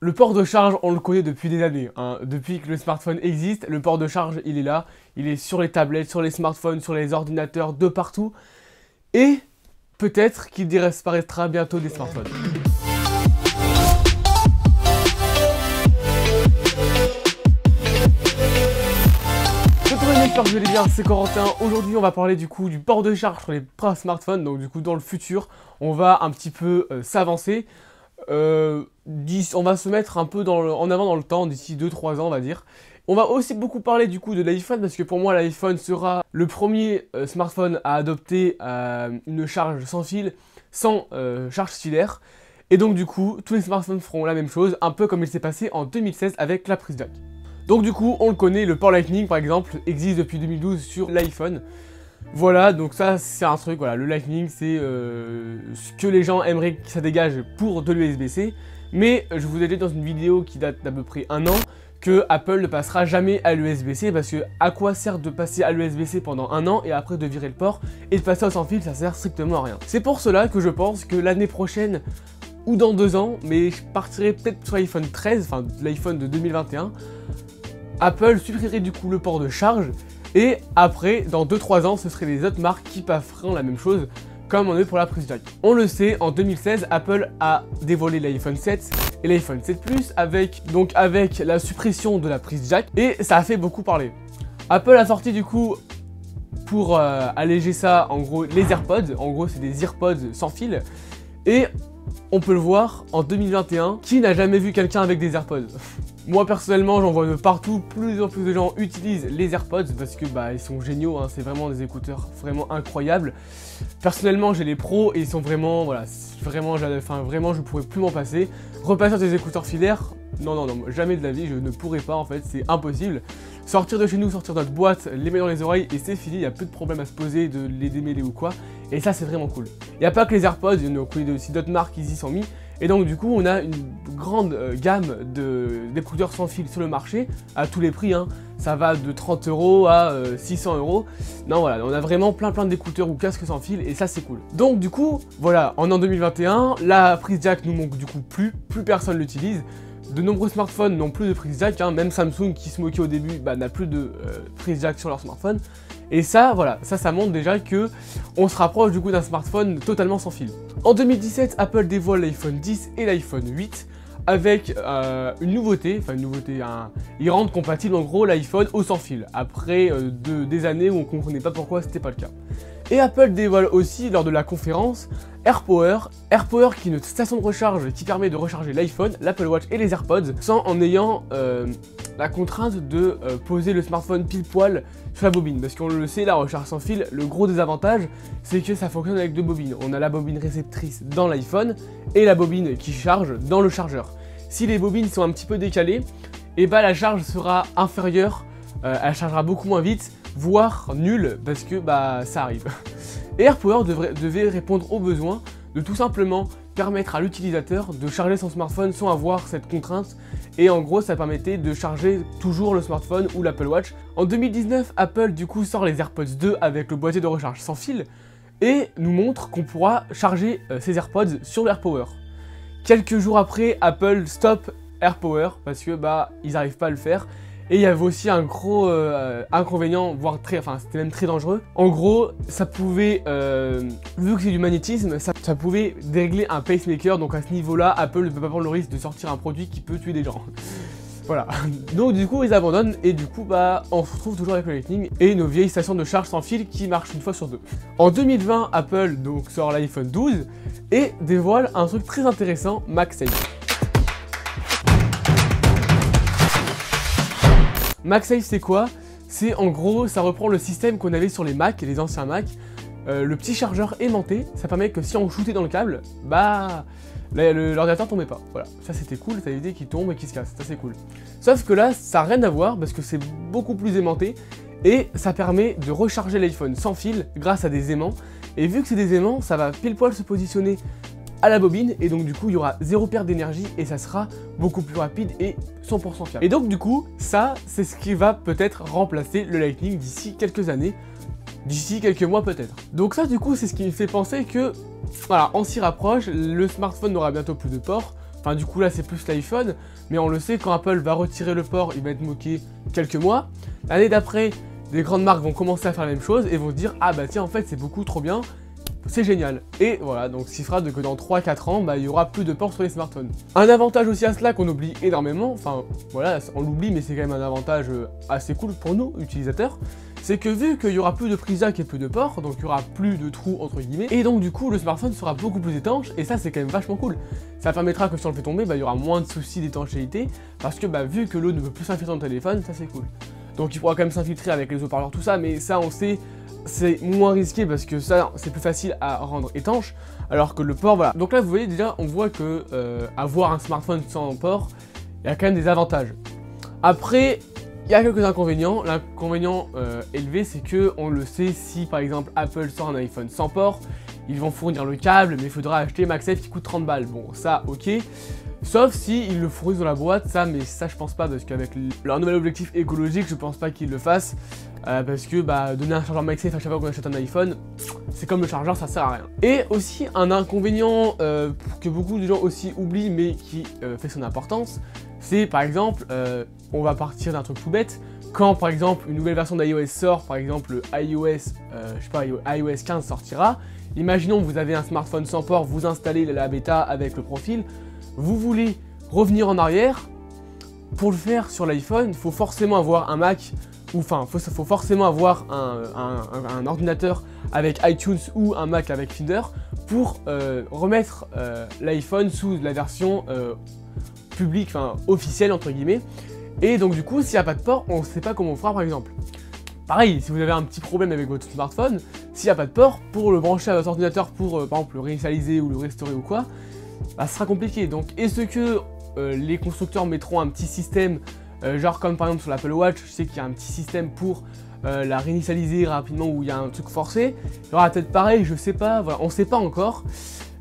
Le port de charge, on le connaît depuis des années, hein. Depuis que le smartphone existe, le port de charge, il est là. Il est sur les tablettes, sur les smartphones, sur les ordinateurs, de partout. Et peut-être qu'il disparaîtra bientôt des smartphones. J'espère que vous allez bien, c'est Corentin. Aujourd'hui on va parler du coup du port de charge sur les smartphones. Donc du coup dans le futur, on va un petit peu s'avancer. On va se mettre un peu en avant dans le temps, d'ici 2-3 ans on va dire. On va aussi beaucoup parler du coup de l'iPhone, parce que pour moi l'iPhone sera le premier smartphone à adopter une charge sans fil, sans charge filaire. Et donc du coup, tous les smartphones feront la même chose, un peu comme il s'est passé en 2016 avec la prise jack. Donc du coup, on le connaît, le port Lightning par exemple existe depuis 2012 sur l'iPhone. Voilà, donc ça c'est un truc, voilà, le Lightning c'est ce que les gens aimeraient que ça dégage pour de l'USB-C. Mais je vous ai dit dans une vidéo qui date d'à peu près 1 an que Apple ne passera jamais à l'USB-C, parce que à quoi sert de passer à l'USB-C pendant 1 an et après de virer le port et de passer au sans fil, ça sert strictement à rien. C'est pour cela que je pense que l'année prochaine ou dans 2 ans, mais je partirai peut-être sur l'iPhone 13, enfin l'iPhone de 2021, Apple supprimerait du coup le port de charge. Et après, dans 2-3 ans, ce seraient les autres marques qui feront la même chose, comme on est pour la prise jack. On le sait, en 2016, Apple a dévoilé l'iPhone 7 et l'iPhone 7 Plus avec la suppression de la prise jack, et ça a fait beaucoup parler. Apple a sorti du coup, pour alléger ça, en gros, les AirPods. En gros, c'est des AirPods sans fil. Et on peut le voir, en 2021, qui n'a jamais vu quelqu'un avec des AirPods? Moi personnellement j'en vois de partout, plus en plus de gens utilisent les AirPods parce que bah ils sont géniaux, hein, c'est vraiment des écouteurs vraiment incroyables. Personnellement j'ai les pros et ils sont vraiment, voilà, vraiment je pourrais plus m'en passer. Repasser sur des écouteurs filaires, non, jamais de la vie, je ne pourrais pas en fait, c'est impossible. Sortir de chez nous, sortir de notre boîte, les mettre dans les oreilles et c'est fini, il n'y a plus de problème à se poser, de les démêler ou quoi. Et ça c'est vraiment cool. Il n'y a pas que les AirPods, il y a aussi d'autres marques qui y sont mis. Et donc du coup on a une grande gamme d'écouteurs sans fil sur le marché, à tous les prix, hein. Ça va de 30 € à 600 €. Non voilà, on a vraiment plein d'écouteurs ou casques sans fil et ça c'est cool. Donc du coup, voilà, en 2021, la prise jack nous manque du coup plus personne l'utilise. De nombreux smartphones n'ont plus de prise jack, hein. Même Samsung qui se moquait au début n'a plus de prise jack sur leur smartphone. Et ça, voilà, ça montre déjà que on se rapproche du coup d'un smartphone totalement sans fil. En 2017, Apple dévoile l'iPhone 10 et l'iPhone 8 avec une nouveauté, ils rendent compatible en gros l'iPhone au sans fil, après des années où on ne comprenait pas pourquoi c'était pas le cas. Et Apple dévoile aussi lors de la conférence AirPower qui est une station de recharge qui permet de recharger l'iPhone, l'Apple Watch et les AirPods sans en ayant la contrainte de poser le smartphone pile poil sur la bobine. Parce qu'on le sait, la recharge sans fil, le gros désavantage, c'est que ça fonctionne avec 2 bobines. On a la bobine réceptrice dans l'iPhone et la bobine qui charge dans le chargeur. Si les bobines sont un petit peu décalées, et bah la charge sera inférieure, elle chargera beaucoup moins vite, voire nulle, parce que bah ça arrive. Et AirPower devait répondre aux besoins de tout simplement permettre à l'utilisateur de charger son smartphone sans avoir cette contrainte, et en gros ça permettait de charger toujours le smartphone ou l'Apple Watch. En 2019, Apple du coup sort les AirPods 2 avec le boîtier de recharge sans fil et nous montre qu'on pourra charger ses AirPods sur l'AirPower. Quelques jours après, Apple stoppe AirPower parce que bah ils n'arrivent pas à le faire. Et il y avait aussi un gros inconvénient, voire c'était même très dangereux. En gros, ça pouvait, vu que c'est du magnétisme, ça pouvait dérégler un pacemaker. Donc à ce niveau-là, Apple ne peut pas prendre le risque de sortir un produit qui peut tuer des gens. Voilà. Donc du coup, ils abandonnent et du coup, bah, on se retrouve toujours avec le Lightning et nos vieilles stations de charge sans fil qui marchent une fois sur 2. En 2020, Apple donc sort l'iPhone 12 et dévoile un truc très intéressant, MagSafe. MagSafe c'est quoi? C'est en gros, ça reprend le système qu'on avait sur les Mac et les anciens Mac. Le petit chargeur aimanté, ça permet que si on shootait dans le câble, bah l'ordinateur tombait pas. Voilà, ça c'était cool, ça évité qu'il tombe et qu'il se casse, ça c'est cool. Sauf que là, ça n'a rien à voir parce que c'est beaucoup plus aimanté et ça permet de recharger l'iPhone sans fil grâce à des aimants. Et vu que c'est des aimants, ça va pile poil se positionner à la bobine et donc du coup il y aura 0 perte d'énergie et ça sera beaucoup plus rapide et 100% fiable. Et donc du coup ça c'est ce qui va peut-être remplacer le Lightning d'ici quelques années, d'ici quelques mois peut-être. Donc ça du coup c'est ce qui me fait penser que voilà, on s'y rapproche, le smartphone n'aura bientôt plus de port, Enfin du coup là c'est plus l'iPhone, mais on le sait, quand Apple va retirer le port, il va être moqué quelques mois. L'année d'après, des grandes marques vont commencer à faire la même chose et vont se dire ah bah tiens en fait c'est beaucoup trop bien, c'est génial. Et voilà, donc ce qui fera que dans 3-4 ans, bah, il y aura plus de ports sur les smartphones. Un avantage aussi à cela qu'on oublie énormément, enfin voilà, on l'oublie mais c'est quand même un avantage assez cool pour nous, utilisateurs, c'est que vu qu'il y aura plus de prise jack et plus de ports, donc il y aura plus de trous entre guillemets, et donc du coup le smartphone sera beaucoup plus étanche, et ça c'est quand même vachement cool. Ça permettra que si on le fait tomber, bah, il y aura moins de soucis d'étanchéité, parce que bah, vu que l'eau ne peut plus s'infiltrer dans le téléphone, ça c'est cool. Donc il pourra quand même s'infiltrer avec les haut-parleurs, tout ça, mais ça on sait, c'est moins risqué parce que ça c'est plus facile à rendre étanche, alors que le port, voilà. Donc là vous voyez déjà, on voit que avoir un smartphone sans port, il y a quand même des avantages. Après, il y a quelques inconvénients. L'inconvénient élevé, c'est que on le sait, si par exemple Apple sort un iPhone sans port, ils vont fournir le câble, mais il faudra acheter MagSafe qui coûte 30 balles. Bon, ça, ok. Sauf si ils le fournissent dans la boîte, ça, mais ça je pense pas, parce qu'avec leur nouvel objectif écologique, je pense pas qu'ils le fassent. Parce que bah, donner un chargeur MagSafe à chaque fois qu'on achète un iPhone, c'est comme le chargeur, ça sert à rien. Et aussi un inconvénient que beaucoup de gens aussi oublient, mais qui fait son importance, c'est par exemple, on va partir d'un truc tout bête, quand par exemple une nouvelle version d'iOS sort, par exemple iOS, je sais pas, iOS 15 sortira, imaginons que vous avez un smartphone sans port, vous installez la bêta avec le profil, vous voulez revenir en arrière, pour le faire sur l'iPhone, il faut forcément avoir un Mac, ou enfin, faut forcément avoir un ordinateur avec iTunes ou un Mac avec Finder pour remettre l'iPhone sous la version publique, enfin officielle entre guillemets. Et donc du coup, s'il n'y a pas de port, on ne sait pas comment on fera par exemple. Pareil, si vous avez un petit problème avec votre smartphone, s'il n'y a pas de port, pour le brancher à votre ordinateur pour par exemple le réinitialiser ou le restaurer ou quoi, bah, ce sera compliqué. Donc est-ce que les constructeurs mettront un petit système, genre comme par exemple sur l'Apple Watch, je sais qu'il y a un petit système pour la réinitialiser rapidement où il y a un truc forcé. Il y aura peut-être pareil, je sais pas, voilà, on sait pas encore,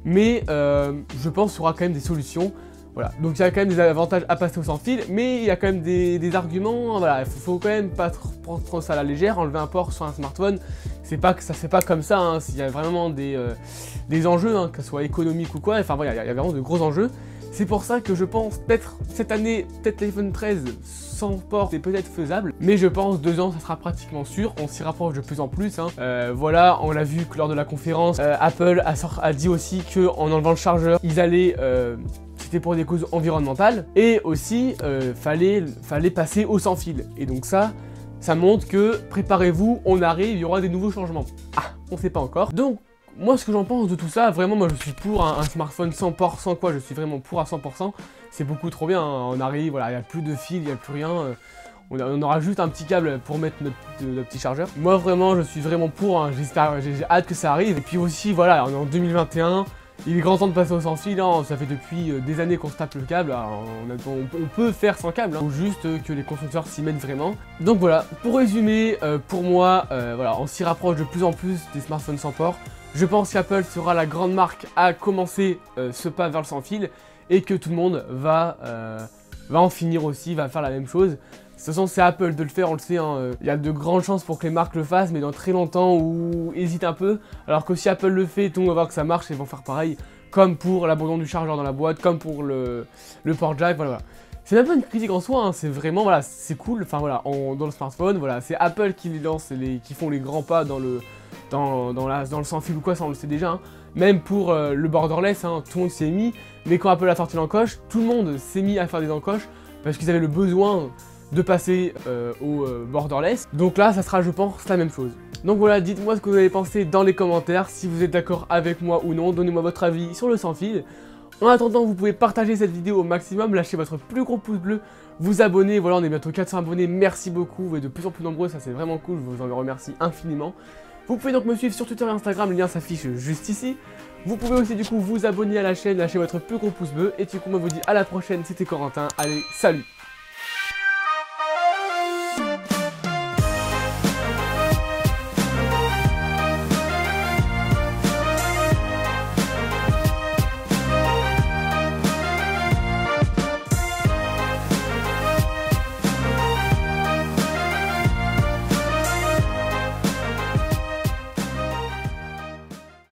mais je pense qu'il y aura quand même des solutions. Voilà, donc il y a quand même des avantages à passer au sans fil, mais il y a quand même des arguments, voilà, il faut quand même pas prendre ça à la légère, enlever un port sur un smartphone, c'est pas que ça se fait pas comme ça, hein, il y a vraiment des enjeux, hein, que ce soit économique ou quoi, enfin voilà, il y a vraiment de gros enjeux. C'est pour ça que je pense peut-être cette année, peut-être l'iPhone 13 sans port c'est peut-être faisable, mais je pense 2 ans ça sera pratiquement sûr, on s'y rapproche de plus en plus, hein. Voilà, on l'a vu que lors de la conférence, Apple a dit aussi qu'en enlevant le chargeur, ils allaient... c'était pour des causes environnementales, et aussi fallait passer au sans fil. Et donc ça montre que, préparez-vous, on arrive, il y aura des nouveaux changements. Ah, on sait pas encore. Donc, moi ce que j'en pense de tout ça, vraiment moi je suis pour un smartphone sans port, sans quoi, je suis vraiment pour à 100%. C'est beaucoup trop bien, hein. On arrive, voilà, il n'y a plus de fil, il n'y a plus rien. On aura juste un petit câble pour mettre notre petit chargeur. Moi vraiment, je suis vraiment pour, hein. J'ai hâte que ça arrive. Et puis aussi, voilà, on est en 2021. Il est grand temps de passer au sans fil, hein. Ça fait depuis des années qu'on se tape le câble, alors on peut faire sans câble, hein. Faut juste que les constructeurs s'y mettent vraiment. Donc voilà, pour résumer, pour moi, voilà, on s'y rapproche de plus en plus des smartphones sans port. Je pense qu'Apple sera la grande marque à commencer ce pas vers le sans fil, et que tout le monde va en finir aussi, va faire la même chose. De toute façon, c'est Apple de le faire, on le sait, hein. Il y a de grandes chances pour que les marques le fassent, mais dans très longtemps ou hésitent un peu. Alors que si Apple le fait, tout le monde va voir que ça marche et ils vont faire pareil. Comme pour l'abandon du chargeur dans la boîte, comme pour le port jack, voilà. C'est même pas une critique en soi, hein. C'est vraiment, voilà, c'est cool. Enfin voilà, dans le smartphone, voilà, c'est Apple qui les lance, qui font les grands pas dans le sans fil ou quoi, ça on le sait déjà, hein. Même pour le borderless, hein, tout le monde s'y est mis. Mais quand Apple a sorti l'encoche, tout le monde s'est mis à faire des encoches parce qu'ils avaient le besoin de passer au borderless. Donc là, ça sera, je pense, la même chose. Donc voilà, dites-moi ce que vous avez pensé dans les commentaires, si vous êtes d'accord avec moi ou non, donnez-moi votre avis sur le sans fil. En attendant, vous pouvez partager cette vidéo au maximum, lâcher votre plus gros pouce bleu, vous abonner, voilà, on est bientôt 400 abonnés, merci beaucoup, vous êtes de plus en plus nombreux, ça c'est vraiment cool, je vous en remercie infiniment. Vous pouvez donc me suivre sur Twitter et Instagram, le lien s'affiche juste ici. Vous pouvez aussi du coup vous abonner à la chaîne, lâcher votre plus gros pouce bleu, et du coup moi je vous dis à la prochaine, c'était Corentin, allez, salut!